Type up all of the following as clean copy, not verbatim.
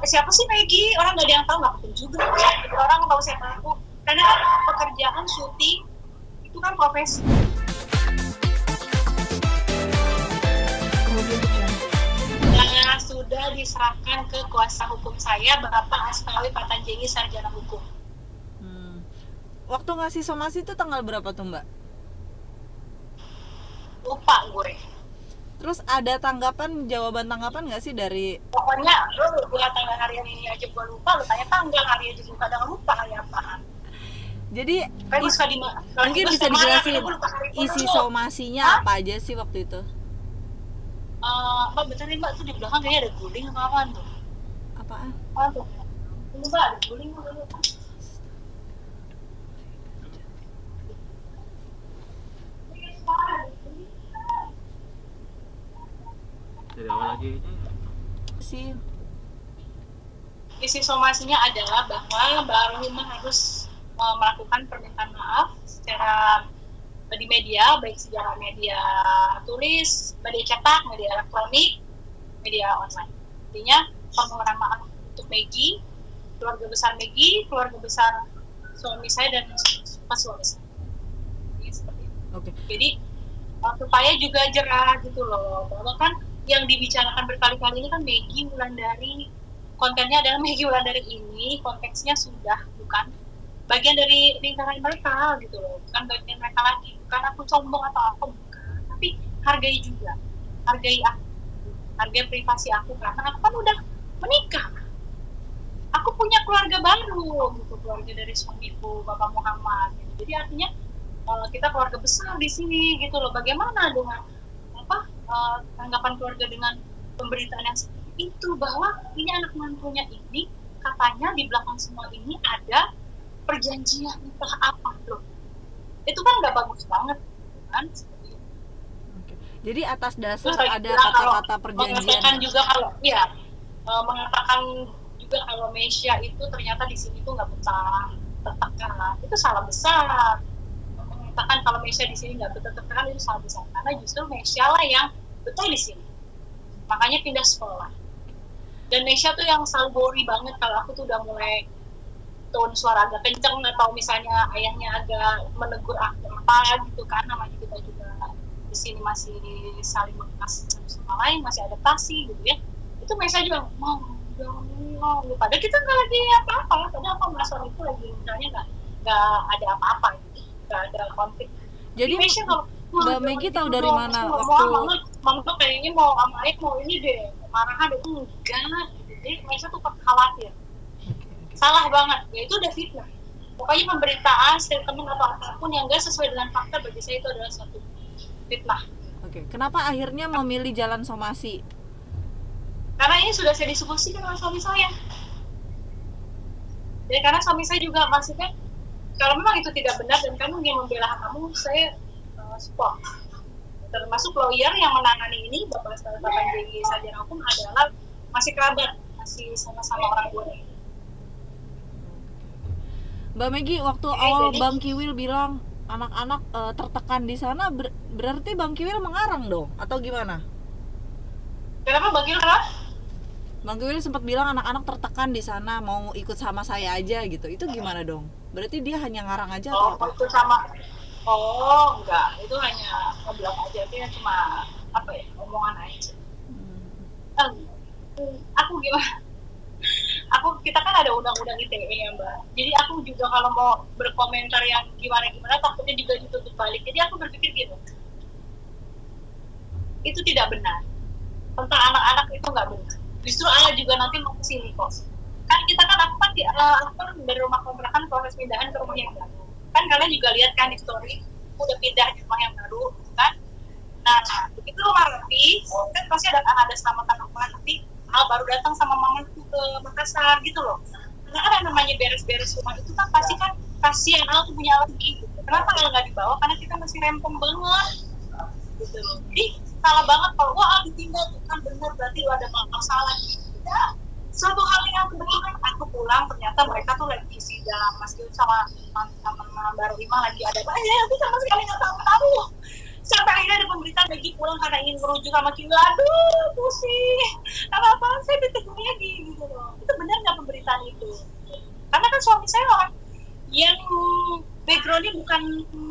siapa sih Maggie, orang nggak ada yang tahu, nggak penting juga gitu. Orang nggak tahu siapa aku, karena kan pekerjaan syuting itu kan profesi. Nah, sudah diserahkan ke kuasa hukum saya, Bapak Asmawi Patanjeni, sarjana hukum. Waktu ngasih somasi itu tanggal berapa tuh Mbak? Lupa gue. Terus ada jawaban tanggapan nggak sih dari? Pokoknya lu bilang tanggal harian ini aja gue lupa, lu tanya tanggal hari aja gue kadang lupa hari apaan. Jadi mungkin bisa dijelasin isi somasinya apa aja sih waktu itu? Mbak bentar nih Mbak, tuh di belakang kayaknya ada guling apa apaan tuh? Apaan? Apaan tuh? Ini Mbak ada guling apa? Dari awal lagi sih. Isi somasinya adalah bahwa Mbak Rohimah harus melakukan permintaan maaf secara di media, baik secara media tulis, media cetak, media elektronik, media online. Artinya permohonan maaf untuk Maggie, keluarga besar Maggie, keluarga besar suami saya dan pas suami saya. Jadi seperti itu. Okay. Jadi supaya juga jerah gitu loh, bahwa kan yang dibicarakan berkali-kali ini kan Maggie Wulandari, kontennya adalah Maggie Wulandari ini, konteksnya sudah bukan bagian dari lingkaran mereka gitu loh, bukan bagian mereka lagi, bukan aku sombong atau apa, bukan, tapi hargai juga, hargai aku, hargai privasi aku, karena aku kan udah menikah, aku punya keluarga baru gitu, keluarga dari suamiku Bapak Muhammad gitu. Jadi artinya kita keluarga besar di sini gitu loh. Bagaimana dengan tanggapan keluarga dengan pemberitaan yang seperti itu, bahwa ini anak mantunya ini katanya di belakang semua ini ada perjanjian entah apa loh. Itu kan nggak bagus banget kan? Okay. Jadi atas dasar ada kata-kata perjanjian. Mengatakan juga kalau mengatakan juga kalau Mesya itu ternyata di sini tuh nggak betah tertekan, itu salah besar. Mengatakan kalau Mesya di sini nggak betah tertekan, itu salah besar, karena justru Mesya lah yang betah di sini, makanya pindah sekolah. Dan Mesya tuh yang selalu worry banget kalau aku tuh udah mulai tone suara agak kenceng, atau misalnya ayahnya agak menegur aku apa gitu kan, namanya kita juga di sini masih saling mengasih satu sama lain, masih adaptasi gitu ya. Itu Mesya juga mau padahal kita nggak lagi apa-apa, padahal aku merasa itu lagi misalnya nggak ada apa-apa gitu, nggak ada konflik. Jadi Mesya kalau Mbak Maggie tahu dari mana waktu mama kayaknya mau sama Aik mau ini deh, marahan itu enggak gitu. Jadi Mesya tuh khawatir. Salah banget, ya itu udah fitnah. Pokoknya pemberitaan, statement atau apapun yang gak sesuai dengan fakta, bagi saya itu adalah suatu fitnah. Oke, kenapa akhirnya memilih jalan somasi? Karena ini sudah saya diskusikan dengan suami saya. Jadi karena suami saya juga maksudnya, kalau memang itu tidak benar dan kamu ingin membela kamu, saya support. Termasuk lawyer yang menangani ini, Bapak Patanjeni sarjana hukum, adalah masih kerabat, masih sama-sama orang tua. Mbak Maggie, waktu awal Bang Kiwil bilang anak-anak tertekan di sana, berarti Bang Kiwil mengarang dong, atau gimana? Kenapa Bang Kiwil kenapa? Bang Kiwil sempat bilang anak-anak tertekan di sana, mau ikut sama saya aja gitu. Itu gimana dong? Berarti dia hanya ngarang aja atau apa? Ikut sama. Oh, enggak. Itu hanya ngobrol aja, dia cuma apa ya, omongan aja. Aku gimana? Kita kan ada undang-undang ITE ya Mbak, jadi aku juga kalau mau berkomentar yang gimana takutnya juga ditutup balik. Jadi aku berpikir gitu, itu tidak benar, tentang anak-anak itu nggak benar. Justru Allah juga nanti mau kesini kok. Kan kita kan aku kan dari rumah kontrakan proses pindahan ke rumah yang baru. Kan kalian juga lihat kan di story, udah pindah di rumah yang baru kan. Nah begitu rumah rapi kan pasti ada selamatan rumah rapi. Al baru datang sama mamaku ke Makassar gitu loh. Karena kan namanya beres-beres rumah itu kan pasti kan kasihan, Al tuh punya alergi gitu. Kenapa Al nggak dibawa? Karena kita masih rempong banget gitu loh. Jadi salah banget kalau Al ditinggal tuh kan, bener berarti lo ada masalah gitu. Ya, suatu hal yang benar, aku pulang ternyata mereka tuh lagi sidang masih sama Baru Imah lagi ada banyak, aku sama sekali nggak tahu. Sampai akhirnya ada pemberitaan Maggie pulang karena ingin merujuk sama Kiwil. Aduh pusing, kenapa saya ditegurnya gitu loh. pemberitaan itu. Karena kan suami saya orang yang backgroundnya bukan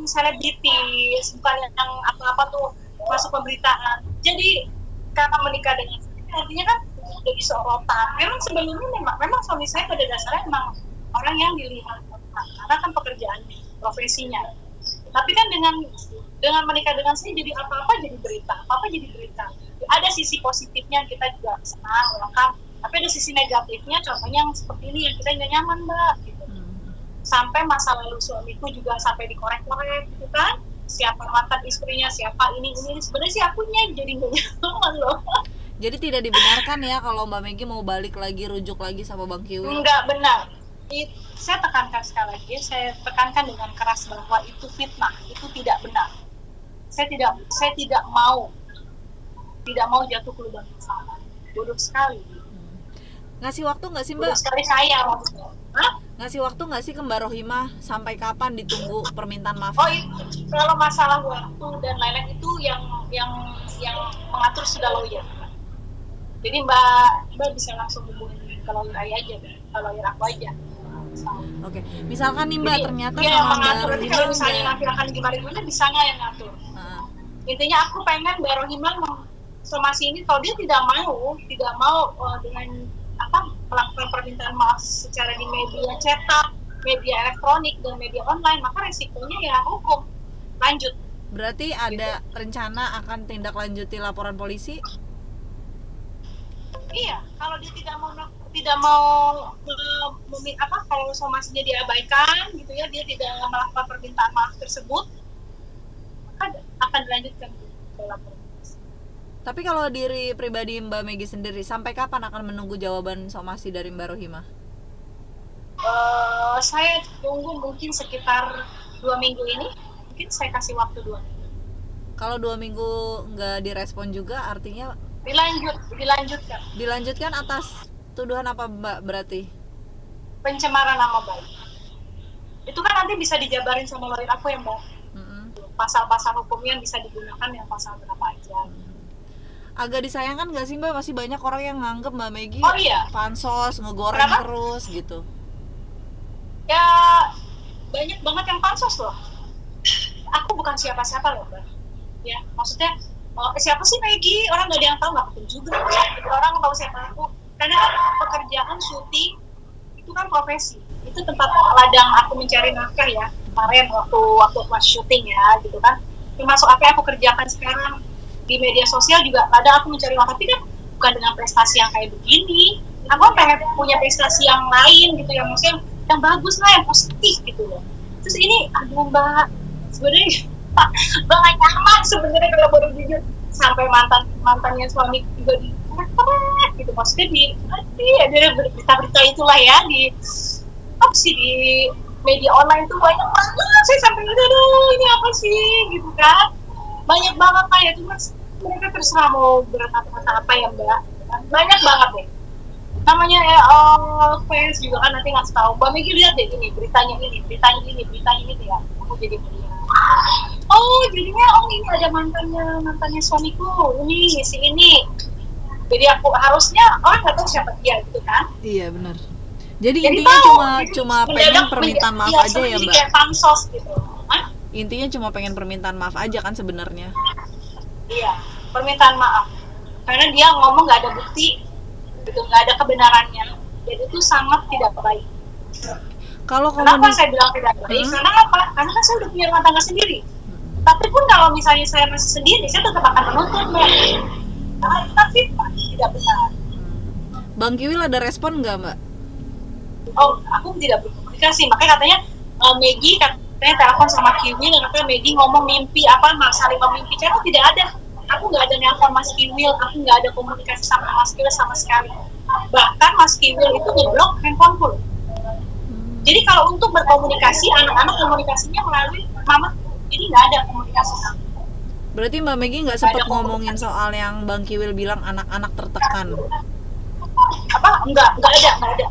selebritis, bukan yang apa-apa tuh masuk pemberitaan. Jadi karena menikah dengan saya, artinya kan jadi sorotan. Memang sebelumnya memang suami saya pada dasarnya memang orang yang dilihat karena kan pekerjaan profesinya. Tapi kan dengan menikah dengan saya jadi apa-apa jadi berita, apa-apa jadi berita. Ada sisi positifnya, kita juga senang, welcome. Tapi ada sisi negatifnya, contohnya yang seperti ini yang kita nggak nyaman, Mbak. Gitu. Sampai masa lalu suamiku juga sampai dikorek-korek, gitu kan? Siapa mantan istrinya, siapa ini. Sebenarnya sih akunya jadi nggak nyaman loh. Jadi tidak dibenarkan ya kalau Mbak Meggy mau balik lagi, rujuk lagi sama Bang Kiwil? Enggak benar. Saya tekankan sekali lagi, saya tekankan dengan keras bahwa itu fitnah, itu tidak benar. Saya tidak mau jatuh ke lubang yang sama. Bodoh sekali. Ngasih waktu nggak sih Mbak? Bodoh sekali saya maksudnya. Hah? Ngasih waktu nggak sih ke Mbak Rohimah sampai kapan ditunggu permintaan maaf? Oh itu kalau masalah waktu dan lain-lain itu yang mengatur sudah lawyer. Jadi Mbak bisa langsung hubungi ke lawyer aja, ke lawyer aku aja. Oke, misalkan nih Mbak, Jadi, ternyata dia yang sama Mbak mengatur. Nanti kalau Rohimah misalnya nanti akan gimana bisa nggak yang ngatur? Intinya aku pengen Mbak Rohimah somasi ini kalau dia tidak mau dengan melakukan permintaan maaf secara di media cetak, media elektronik dan media online, maka resikonya ya hukum lanjut. Berarti ada rencana akan tindak lanjuti laporan polisi? Iya, kalau dia tidak mau kalau somasinya diabaikan gitu ya, dia tidak melakukan permintaan maaf tersebut, maka akan dilanjutkan ke laporan. Tapi kalau diri pribadi Mbak Meggy sendiri, sampai kapan akan menunggu jawaban somasi dari Mbak Rohimah? Saya tunggu mungkin sekitar 2 minggu ini. Mungkin saya kasih waktu 2 minggu. Kalau 2 minggu nggak direspon juga, artinya dilanjutkan. Dilanjutkan atas tuduhan apa Mbak berarti? Pencemaran nama baik. Itu kan nanti bisa dijabarin sama lawyer aku ya Mbak. Pasal-pasal hukumnya bisa digunakan yang pasal berapa aja. Agak disayangkan nggak sih Mbak, masih banyak orang yang nganggep Mbak Meggy pansos, ngegoreng terus gitu. Ya banyak banget yang pansos loh. Aku bukan siapa-siapa loh Mbak. Ya maksudnya siapa sih Meggy? Orang nggak ada yang tahu, nggak penting juga. Orang tahu siapa aku. Karena pekerjaan syuting itu kan profesi. Itu tempat ladang aku mencari nafkah ya. Kemarin waktu masih syuting ya gitu kan. Termasuk apa yang aku kerjakan sekarang di media sosial juga kadang aku mencari uang, tapi kan bukan dengan prestasi yang kayak begini. Aku pengen punya prestasi yang lain gitu, yang maksudnya yang bagus lah, yang positif gitu loh. Terus ini aduh Mbak, sebenarnya Mbak gak nyaman sebenarnya kalau baru jujur, sampai mantannya suami juga di gitu, maksudnya di berita-berita itulah ya di di media online tuh banyak banget. Saya sampai aduh ini apa sih gitu kan, banyak banget lah ya. Cuma mereka terserah mau berkata-kata apa ya Mbak, banyak banget deh namanya fans juga kan nanti ngasih tahu Mbak Meggy lihat deh ini beritanya ini ya. Aku jadi melihat jadinya ini ada mantannya suamiku ini si ini, jadi aku harusnya orang nggak tahu siapa dia gitu kan. Iya benar. Jadi intinya cuma pengen permintaan maaf aja ya Mbak. Kayak pansos gitu. Intinya cuma pengen permintaan maaf aja kan sebenarnya. Iya, permintaan maaf. Karena dia ngomong nggak ada bukti, gitu, nggak ada kebenarannya. Jadi itu sangat tidak baik. Kenapa saya bilang tidak baik? Karena apa? Karena kan saya udah punya rumah tangga sendiri. Tapi pun kalau misalnya saya masih sendiri, saya tetap akan menuntut Mbak. Nah, tapi tidak benar. Bang Kiwil ada respon nggak Mbak? Aku tidak berkomunikasi. Makanya katanya Meggy katanya telepon sama Kiwil, dan katanya Meggy ngomong mimpi saling memimpi. Karena tidak ada. Aku nggak ada nelfon Mas Kiwil, aku nggak ada komunikasi sama Mas Kiwil sama sekali. Bahkan Mas Kiwil itu ngeblok handphoneku. Jadi kalau untuk berkomunikasi, anak-anak komunikasinya melalui mama, jadi nggak ada komunikasi. Berarti Mbak Meggy nggak sempat ngomongin soal yang Bang Kiwil bilang anak-anak tertekan? Nggak ada.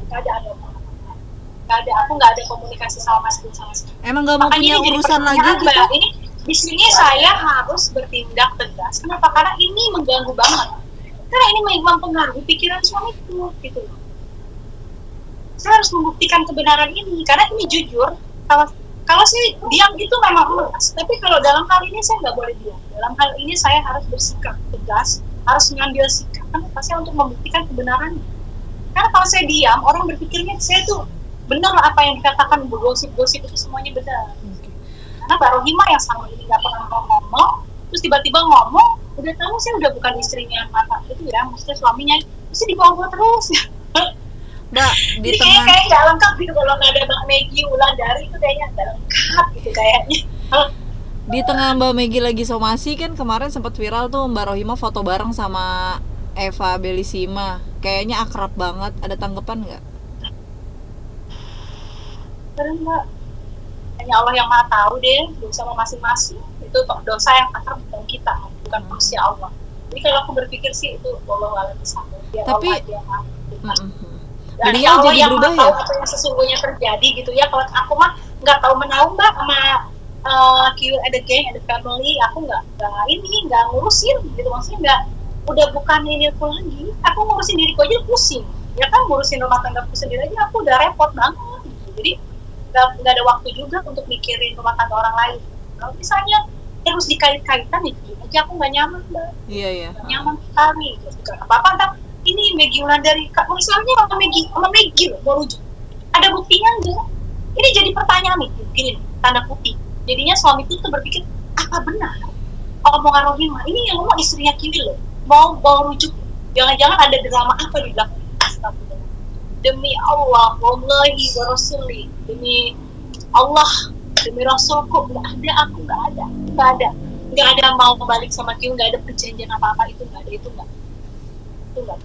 Aku nggak ada komunikasi sama Mas Kiwil sama sekali. Emang nggak mau punya urusan lagi gitu? Ini di sini saya harus bertindak tegas. Kenapa? Karena ini mengganggu banget. Karena ini mempengaruhi pikiran suamiku, gitu. saya harus membuktikan kebenaran ini karena ini jujur. Kalau saya diam itu memang emas, tapi kalau dalam hal ini saya nggak boleh diam. Dalam hal ini saya harus bersikap tegas, harus mengambil sikap kan saya untuk membuktikan kebenarannya. Karena kalau saya diam, orang berpikirnya saya tuh benar apa yang dikatakan gosip-gosip itu semuanya benar. Karena Mbak Rohimah yang sama ini nggak pernah ngomong, terus tiba-tiba ngomong, udah tahu saya udah bukan istrinya mata itu ya, maksudnya suaminya, terus dibawa terus. Mbak, di Jadi tengah kayaknya nggak lengkap gitu kalau nggak ada Mbak Maggie Wulandari itu kayaknya nggak lengkap gitu kayaknya. di tengah Mbak Maggie lagi somasi kan kemarin sempat viral tuh Mbak Rohimah foto bareng sama Eva Belissima. Kayaknya akrab banget. Ada tanggapan nggak? Terus Mbak, hanya Allah yang maha tahu deh dosa masing-masing. Itu dosa yang akan bukan kita, bukan manusia Allah. Jadi kalau aku berpikir sih itu Allah alam sama. Tapi Allah yang maha tahu. Dan beliau Allah jadi yang berubah tahu ya? apa yang sesungguhnya terjadi gitu ya. Kalau aku mah nggak tahu menahu Mbak sama Q ada gang, ada family, aku nggak ngurusin gitu, maksudnya nggak, udah bukan ini aku lagi, aku ngurusin diriku aja pusing, ya kan ngurusin rumah tanggaku sendiri aja aku udah repot banget gitu. Jadi nggak ada waktu juga untuk mikirin rumah tangga orang lain. Kalau misalnya terus dikait-kaitan itu aja aku nggak nyaman Mbak. Iya. Nggak nyaman sekali gitu. Apa-apa entah ini Maggie Wulandari, misalnya sama Maggie loh, mau rujuk. Ada buktinya enggak? Ini jadi pertanyaan nih, begini tanda kutip. Jadinya suami itu berpikir, apa benar omongan Rohimah? Ini yang ngomong istrinya Kiwil loh, mau rujuk. Jangan-jangan ada drama apa di belakang? Astagfirullah. Demi Allah, wallahi wa rasuli, demi Allah, demi Rasulku, nggak ada mau balik sama Kiwil, nggak ada perjanjian apa-apa, itu nggak ada.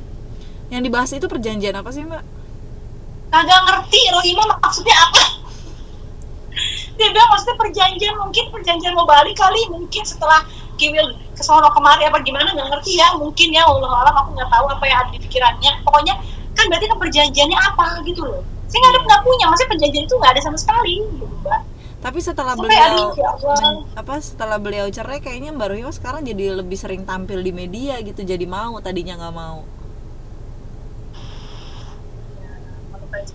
Yang dibahas itu perjanjian apa sih Mbak? Kagak ngerti Rohimah maksudnya apa. Dia bilang maksudnya perjanjian mau balik kali, mungkin setelah Kiwil kesono kemari apa gimana, nggak ngerti ya, mungkin ya, Allah alam, aku nggak tahu apa yang ada di pikirannya. Pokoknya kan berarti kan perjanjiannya apa gitu loh, saya nggak punya, maksudnya perjanjian itu nggak ada sama sekali gitu Mbak. Tapi setelah setelah beliau cerai, kayaknya Mbak Rohimah sekarang jadi lebih sering tampil di media gitu, jadi mau, tadinya nggak mau.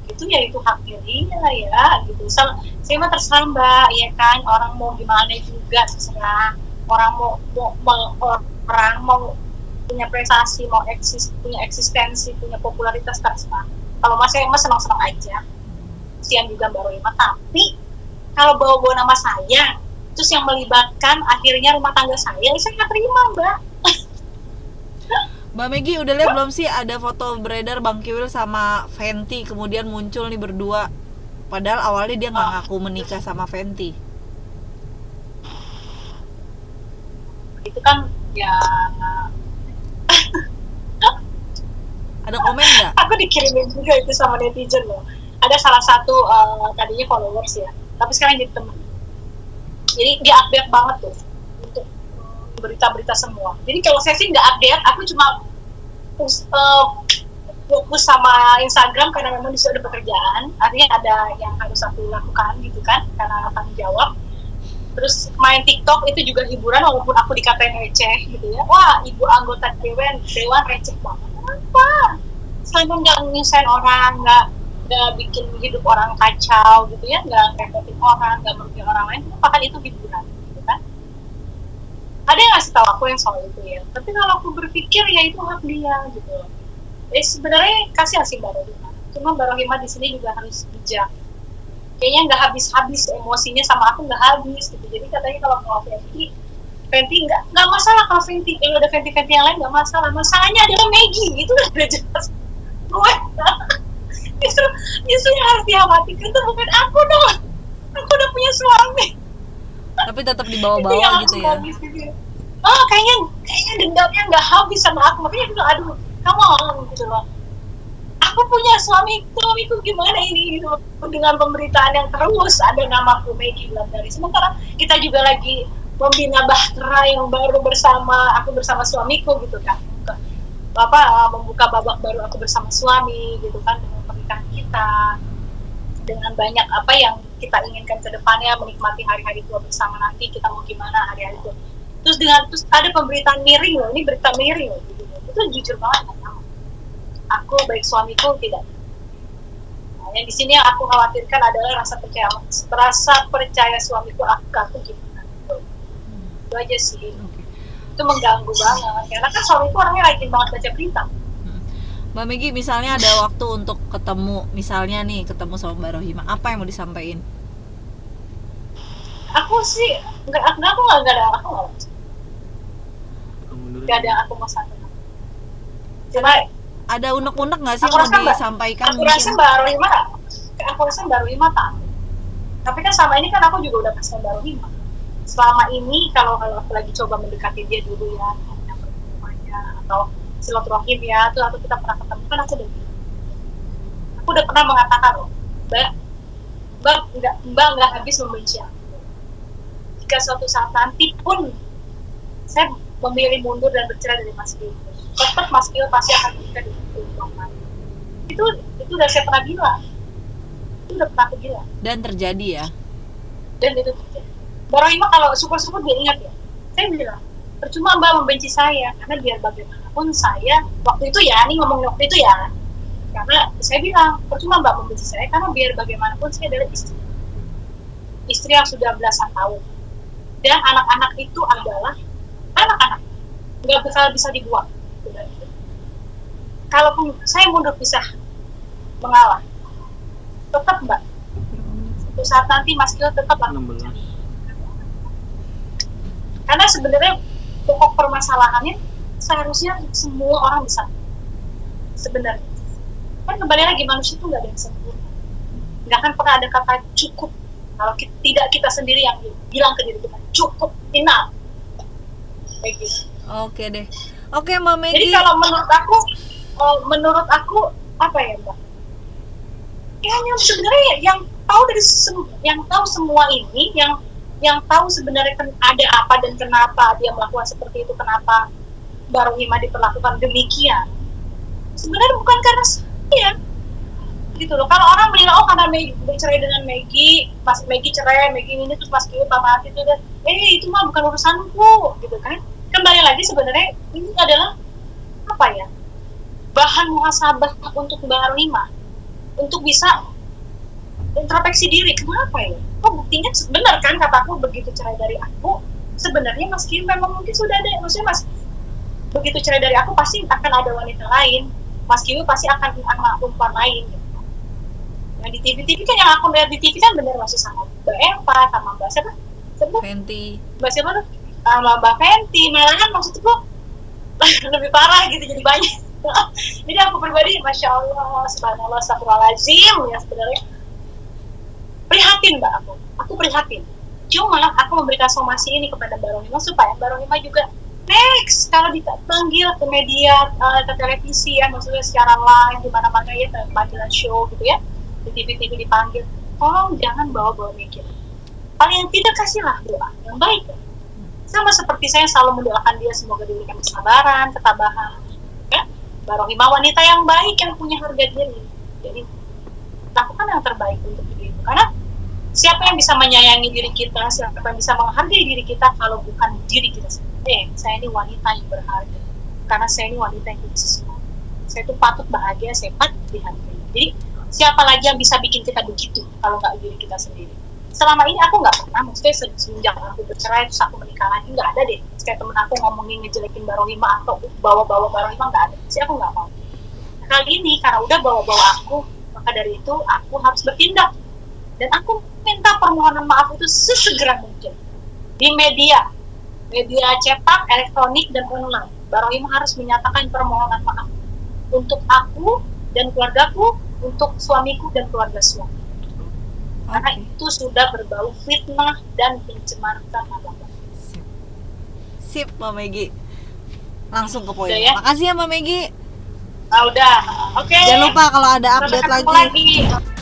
Itu ya itu hak dirinya lah ya gitu. Saya mah terserah Mbak, ya kan, orang mau gimana juga terserah. Orang mau punya prestasi, punya eksistensi, punya popularitas, terserah. Kalau saya mah senang-senang aja. Kasihan juga Mbak Rohimah, tapi kalau bawa-bawa nama saya, terus yang melibatkan akhirnya rumah tangga saya nggak terima Mbak. Mbak Maggie udah lihat belum sih ada foto beredar Bang Kiwil sama Fenty, kemudian muncul nih berdua, padahal awalnya dia nggak ngaku menikah sama Fenty. Itu kan ya ada komen nggak? Aku dikirimin juga itu sama netizen loh. Ada salah satu tadinya followers ya, tapi sekarang jadi teman. Jadi dia update banget tuh untuk berita-berita semua. Jadi kalau saya sih nggak update, aku cuma fokus sama Instagram karena memang disitu ada pekerjaan, artinya ada yang harus aku lakukan gitu kan, karena tanggung jawab. Terus main TikTok itu juga hiburan, walaupun aku dikatain receh gitu ya. Wah, ibu anggota dewan receh banget. Kenapa? Selain nggak nyusahin orang, nggak bikin hidup orang kacau gitu ya, nggak repotin orang, nggak merugikan orang lain, bahkan itu hiburan gitu kan. Ada yang ngasih tahu aku yang soal itu ya, tapi kalau aku berpikir ya itu hak dia gitu. Sebenarnya kasihan sih Mbak Rohimah, cuma Mbak Rohimah di sini juga harus bijak. Kayaknya nggak habis-habis emosinya sama aku, nggak habis gitu. Jadi katanya kalau mau Fenty nggak masalah, kalau Fenty kalau ada Fenty yang lain nggak masalah. Masalahnya adalah Maggie, itu udah jelas. Gue justru yang harus dikhawatirkan itu bukan aku dong. Aku udah punya suami. Tapi tetap dibawa-bawa gitu ya. Kayaknya dendamnya nggak habis sama aku. Makanya aku bilang, aduh, kamu gitu loh. Aku punya suamiku gimana ini gitu. Dengan pemberitaan yang terus ada namaku Maggie Wulandari. Sementara kita juga lagi membina bahtera yang baru aku bersama suamiku gitu kan. Membuka babak baru aku bersama suami gitu kan, dengan pernikahan kita, dengan banyak apa yang kita inginkan ke depannya, menikmati hari-hari tua bersama, nanti kita mau gimana hari-hari tua. Terus ada pemberitaan miring loh, ini berita miring loh gitu. Itu jujur banget kan, aku baik suamiku tidak. yang di sini yang aku khawatirkan adalah rasa percaya suamiku ke aku gimana. Itu aja sih. Itu mengganggu banget karena kan suamiku orangnya rajin banget baca berita. Mbak Megi, misalnya ada waktu untuk ketemu, misalnya nih ketemu sama Mbak Rohima, apa yang mau disampaikan? Aku sih nggak ada aku mau sampaikan. Cuma ada unek-unek nggak sih aku yang rasa mau disampaikan? aku rasa Mbak Rohima tahu. Tapi kan selama ini kan aku juga udah kasih Mbak Rohima. Selama ini kalau aku lagi coba mendekati dia dulu ya, rumahnya atau silaturahim ya, tuh atau kita pernah ketemu kan aku udah pernah mengatakan loh, Mbak nggak habis membenci aku. Jika suatu saat nanti pun saya memilih mundur dan bercerai dari Mas Gil, tetap Mas Gil pasti akan menikah dengan perempuan. Itu udah saya pernah bilang. Itu udah pernah aku bilang. Dan terjadi ya. Dan itu terjadi. Mbak Rohima kalau syukur-syukur dia ingat ya. Saya bilang, percuma Mbak membenci saya karena biar bagaimanapun saya waktu itu ya, ini ngomongin waktu itu ya. Karena saya bilang, percuma Mbak membenci saya karena biar bagaimanapun saya adalah istri. Istri yang sudah belasan tahun. Dan anak-anak itu adalah anak-anak. Nggak bisa dibuang. Kalaupun saya mundur pisah mengalah, tetap Mbak. Suatu saat nanti Mas Gil tetap akan 16. Karena sebenarnya pokok permasalahannya seharusnya semua orang bisa. Sebenarnya kan kembali lagi manusia itu nggak ada yang sempurna, nggak akan pernah ada kata cukup kalau tidak kita sendiri yang bilang ke diri kita cukup, enough kayak gitu. Oke deh. Oke Mbak Megi. Jadi kalau menurut aku apa ya Mbak, kayaknya sebenarnya yang tahu semua ini, yang tahu sebenarnya ada apa dan kenapa dia melakukan seperti itu, kenapa Mbak Rohima diperlakukan demikian, sebenarnya bukan karena saya gitu loh. Kalau orang menilai karena Megi bercerai dengan Megi, pas Megi cerai, Megi ini terus Mas Gil mati itu dan itu mah bukan urusanku gitu kan. Kembali lagi sebenarnya ini adalah apa ya, bahan muhasabah untuk Mbak Rohima untuk bisa introspeksi diri. Kenapa ya? Buktinya benar kan kataku, begitu cerai dari aku sebenarnya Mas Gil memang mungkin sudah ada, maksudnya Mas begitu cerai dari aku pasti akan ada wanita lain, Mas Gil pasti akan anak perempuan lain gitu. Yang di TV kan, yang aku lihat di TV kan benar masih sama Mbak Eva sama Mbak siapa? Fenty. Mbak siapa tuh? Sama Mbak Fenty, malahan maksudku lebih parah gitu, jadi banyak. Jadi aku pribadi, Masya Allah, subhanallah, astagfirullahaladzim ya, sebenarnya prihatin Mbak, aku prihatin. Cuma aku memberikan somasi ini kepada Mbak Rohima supaya Mbak Rohima juga next kalau dipanggil ke media, ke televisi ya, maksudnya secara live di mana-mana ya, panggilan show gitu ya, di TV dipanggil, tolong jangan bawa-bawa mikir. Paling tidak kasihlah doa yang baik. Sama seperti saya selalu mendoakan dia semoga diberikan kesabaran, ketabahan. Ya, Mbak Rohima wanita yang baik yang punya harga diri. Jadi lakukan yang terbaik untuk diri itu. Karena siapa yang bisa menyayangi diri kita, siapa yang bisa menghargai diri kita kalau bukan diri kita sendiri. Saya ini wanita yang berharga. Karena saya ini wanita yang punya sesuatu. Saya itu patut bahagia, saya patut dihargai. Jadi siapa lagi yang bisa bikin kita begitu kalau nggak diri kita sendiri? Selama ini aku nggak pernah, maksudnya sejak aku bercerai terus aku menikah lagi, nggak ada deh kayak temen aku ngomongin ngejelekin Mbak Rohima atau bawa-bawa Mbak Rohima, nggak ada sih, aku nggak mau. Kali ini karena udah bawa-bawa aku, maka dari itu aku harus bertindak dan aku minta permohonan maaf itu sesegera mungkin di media cetak, elektronik dan online. Mbak Rohima harus menyatakan permohonan maaf untuk aku dan keluargaku, untuk suamiku dan keluarga suami. Karena itu sudah berbau fitnah dan pencemarkan nama baik. Sip Mbak Megi. Langsung ke poin. Udah ya? Makasih ya Mbak Megi. Udah. Oke. Jangan lupa kalau ada update Sampai ketemu lagi. lagi.